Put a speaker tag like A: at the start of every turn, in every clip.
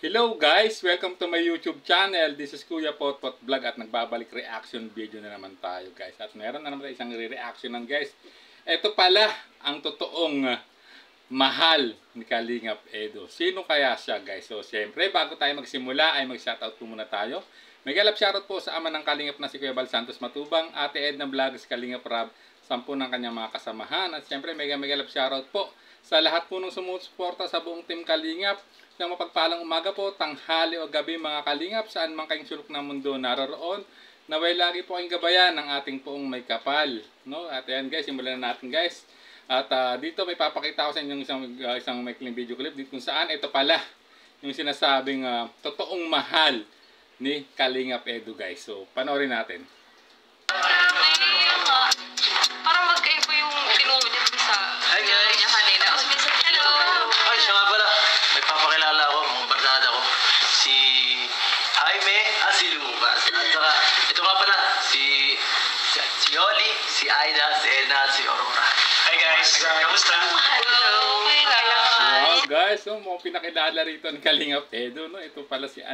A: Hello guys! Welcome to my YouTube channel. This is Kuya Potpot Vlog at nagbabalik reaction video na naman tayo guys. At meron na naman tayo isang re-reaction ng guys. Ito pala ang totoong mahal ni Kalingap Edo. Sino kaya siya guys? So siyempre bago tayo magsimula ay mag-shoutout po muna tayo. May galap shoutout po sa ama ng Kalingap na si Kuya Bal Santos Matubang, Ate Edna Vlogs, Kalingap Rab, 10 ng kanyang mga kasamahan. At siyempre may galap shoutout po sa lahat po ng sumusuporta sa buong team Kalingap. Ng mapagpalang umaga po, tanghali o gabi mga Kalingap, saan man kayong sulok ng mundo naroroon, naway lagi po kayong gabayan ng ating poong may kapal. No? At ayan guys, simulan na natin guys. At dito may papakita ko sa inyo isang maikling video clip dito kung saan ito pala yung sinasabing totoong mahal ni Kalingap Edo guys. So panoorin natin.
B: Parang magkaiba yung tinuro niya sa niya kanina. Hello!
C: Ay, siya nga pala. May papakilala ako, mga barkada ko. Si Jaime at si Lucas. At saka, ito nga pala, si Yoli, si Aida, si Edna, at si Aurora. Hi guys! Kamusta?
B: Hello!
A: Wow guys, mukhang pinakilala rito ni Kalingap Edo. No? Ito pala si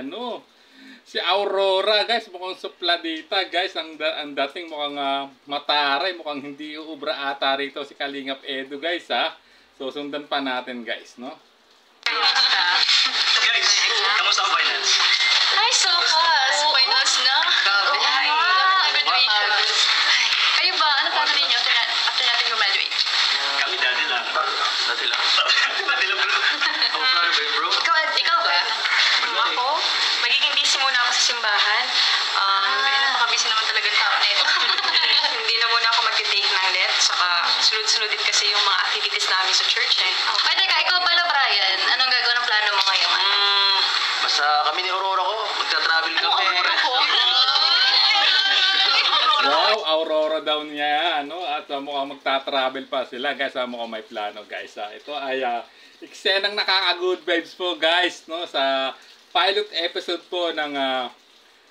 A: si Aurora guys, mukhang supladita guys, ang dating mukhang mataray, mukhang hindi uubra ata rito si Kalingap Edo guys ha. So sundan pa natin guys, no?
C: Guys, kamusta ang finance?
B: Hi, Sokas! Finals na? Hi! Graduation! Kayo ba? Ano plano ninyo after natin graduate?
C: Kami dati lang. Dati lang? Dati lang bro. Ang plano ba yun bro?
B: Ikaw ba? Ako? Magiging busy muna ako sa simbahan. Napaka-busy naman talaga ng tao na ito. Hindi na muna ako mag-take ng let. Saka sunod-sunod din kasi yung mga activities namin sa church eh. Pwede ka, ikaw pala Brian. Anong gagawin ng plano mo ngayon?
C: Basta kami ni Aurora ko, magta-travel kami.
A: Wow, Aurora daw niya, no? At mukhang magta-travel pa sila guys, mukhang may plano guys. Ito ay eksenang nakaka-good vibes po guys, no? Sa pilot episode po ng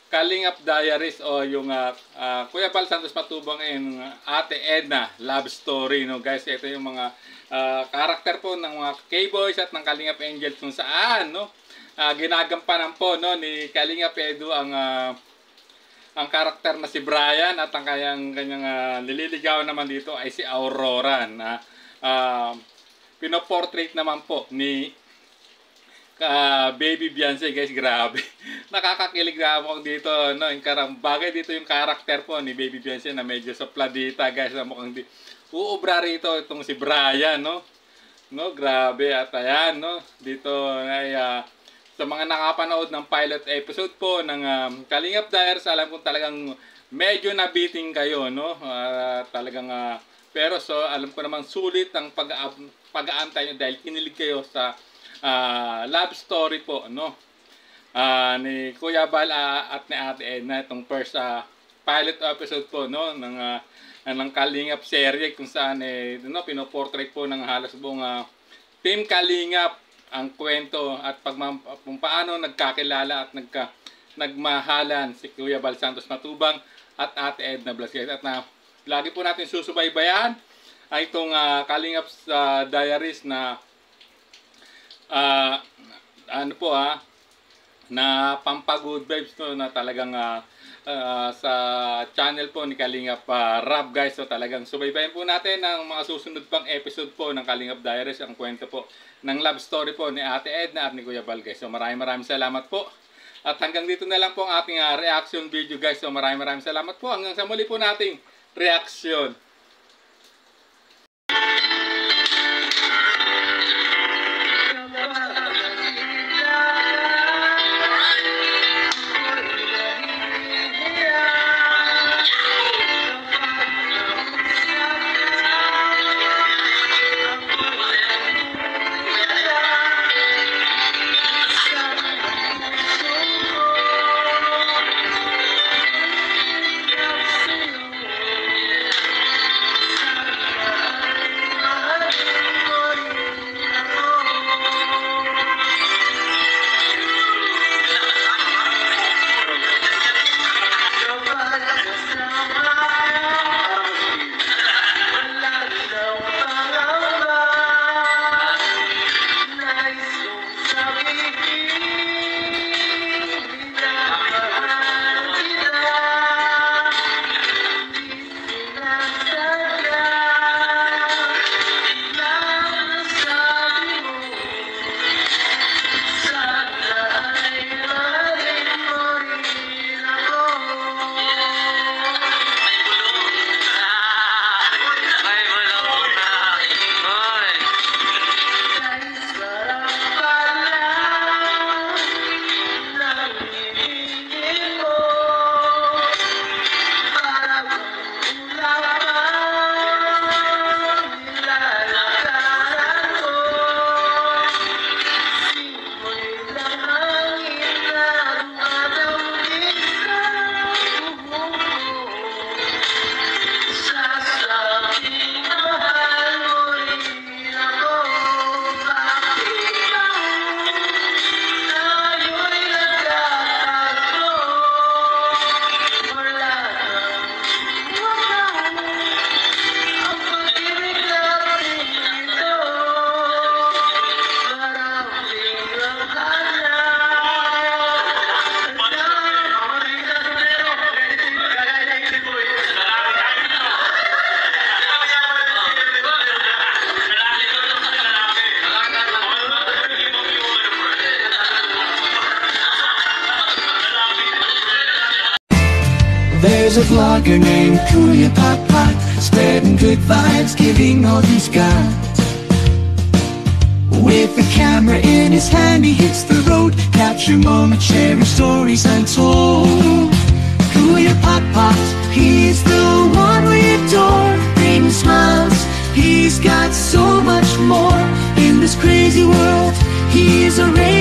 A: Kalingap Diaries o yung Kuya Bal Santos Matubang and Ate Edna love story, no guys. Ito yung mga karakter po ng mga K-Boys at ng Kalingap Angels kung saan, no? Ginagampanan po, no, ni Kalingap Edo ang karakter na si Brian at ang kanyang nililigaw naman dito ay si Aurora na pinoportrait naman po ni Baby Beyonce guys. Grabe. Nakakakilig na ako dito, no? Yung bagay dito yung karakter po ni Baby Beyonce na medyo sapladita guys, na mukhang uubra rito itong si Brian, no? No, grabe. At ayan, no? Dito ay sa mga nakapanood ng pilot episode po ng Kalingap Diaries, alam kong talagang medyo nabiting kayo, no? Talagang pero so alam ko naman sulit ang pag-aantay nyo dahil kinilig kayo sa love story po, no? Ni Kuya Bal at ni Ate Edna, itong first pilot episode po, no, ng Kalingap serye kung saan no, pinoportrait po ng halos buong team Kalingap ang kwento at kung paano nagkakilala at nagmahalan si Kuya Bal Santos Matubang at Ate Edna Vlogs. At lagi po natin susubaybayan ay itong Kalingap Diaries na na pampagood vibes, no, na talagang sa channel po ni Kalingap Rab guys. So talagang subaybayan po natin ang mga susunod pang episode po ng Kalingap Diaries, ang kwento po ng love story po ni Ate Edna at ni Kuya Bal guys. So maraming salamat po. At hanggang dito na lang po ang ating reaction video guys. So maraming salamat po. Hanggang sa muli po nating reaction.
D: There's a vlogger named Kuya Pot Pot, spreading good vibes, giving all he's got. With a camera in his hand, he hits the road, capture moments, sharing stories untold. Kuya Pot Pot, he's the one we adore, bringing smiles, he's got so much more. In this crazy world, he is a ray